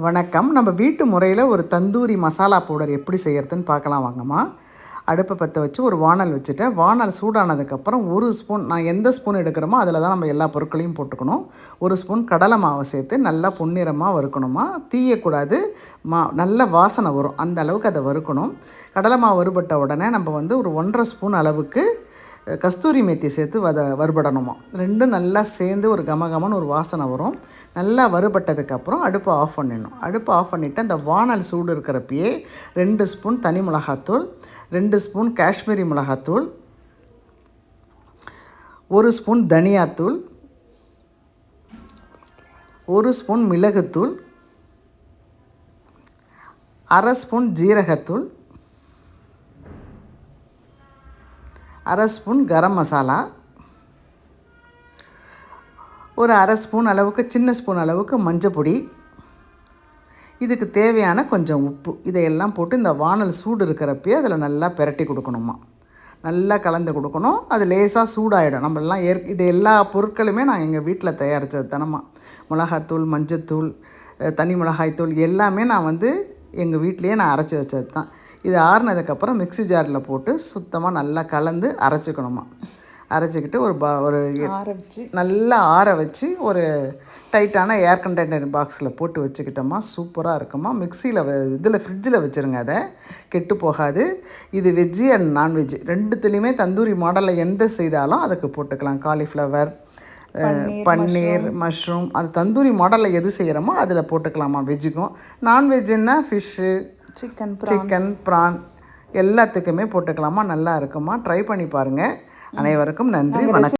வணக்கம். நம்ம வீட்டு முறையில் ஒரு தந்தூரி மசாலா பவுடர் எப்படி செய்கிறதுன்னு பார்க்கலாம் வாங்கம்மா. அடுப்பை பற்ற வச்சு ஒரு வானல் வச்சுட்டேன். வானல் சூடானதுக்கப்புறம் ஒரு ஸ்பூன், நான் எந்த ஸ்பூன் எடுக்கிறோமோ அதில் தான் நம்ம எல்லா பொருட்களையும் போட்டுக்கணும். ஒரு ஸ்பூன் கடலை மாவை சேர்த்து நல்லா பொன்னிறமாக வறுக்கணுமா. தீயக்கூடாது, நல்ல வாசனை வரும், அந்த அளவுக்கு அதை வறுக்கணும். கடலை மாவு வறுபட்ட உடனே நம்ம ஒரு 1.5 ஸ்பூன் அளவுக்கு கஸ்தூரி மேத்தி சேர்த்து வறுபடணுமா. ரெண்டும் நல்லா சேர்ந்து ஒரு கமகமன்னு ஒரு வாசனை வரும். நல்லா வறுபட்டதுக்கப்புறம் அடுப்பை ஆஃப் பண்ணிடணும். அடுப்பை ஆஃப் பண்ணிவிட்டு அந்த வானல் சூடு இருக்கிறப்பயே 2 ஸ்பூன் தனி மிளகாத்தூள், 2 ஸ்பூன் காஷ்மீரி மிளகாத்தூள், 1 ஸ்பூன் தனியாத்தூள், 1 ஸ்பூன் மிளகுத்தூள், 1/2 ஸ்பூன் ஜீரகத்தூள், 1/2 ஸ்பூன் கரம் மசாலா, ஒரு 1/2 ஸ்பூன் அளவுக்கு, சின்ன ஸ்பூன் அளவுக்கு மஞ்சப்பொடி, இதுக்கு தேவையான கொஞ்சம் உப்பு, இதையெல்லாம் போட்டு இந்த வானல் சூடு இருக்கிறப்பயே அதில் நல்லா பிரட்டி கொடுக்கணுமா. நல்லா கலந்து கொடுக்கணும். அது லேசாக சூடாகிடும். நம்மளாம் இது எல்லா பொருட்களுமே நான் எங்கள் வீட்டில் தயாரித்தது தானம்மா. மிளகாத்தூள், மஞ்சத்தூள், தனி மிளகாய்த்தூள் எல்லாமே நான் எங்கள் வீட்லேயே நான் அரைச்சி வச்சது தான். இது ஆறுனதுக்கப்புறம் மிக்ஸி ஜாரில் போட்டு சுத்தமாக நல்லா கலந்து அரைச்சிக்கணுமா. அரைச்சிக்கிட்டு ஒரு நல்லா ஆற வச்சு ஒரு டைட்டான ஏர் கண்டெய்னர் பாக்ஸில் போட்டு வச்சுக்கிட்டோமா. சூப்பராக இருக்குமா. மிக்சியில் இதில் ஃப்ரிட்ஜில் வச்சுருங்க, அதை கெட்டு போகாது. இது வெஜ்ஜு அண்ட் நான்வெஜ் ரெண்டுத்துலேயுமே தந்தூரி மாடலில் எந்த செய்தாலும் அதுக்கு போட்டுக்கலாம். காலிஃப்ளவர், பன்னீர், மஷ்ரூம், அது தந்தூரி மாடலில் எது செய்கிறோமோ அதில் போட்டுக்கலாமா. வெஜ்ஜுக்கும் நான்வெஜ்ஜுன்னா ஃபிஷ்ஷு, சிக்கன், ப்ரான் எல்லாத்துக்குமே போட்டுக்கலாமா. நல்லா இருக்குமா. ட்ரை பண்ணி பாருங்கள். அனைவருக்கும் நன்றி, வணக்கம்.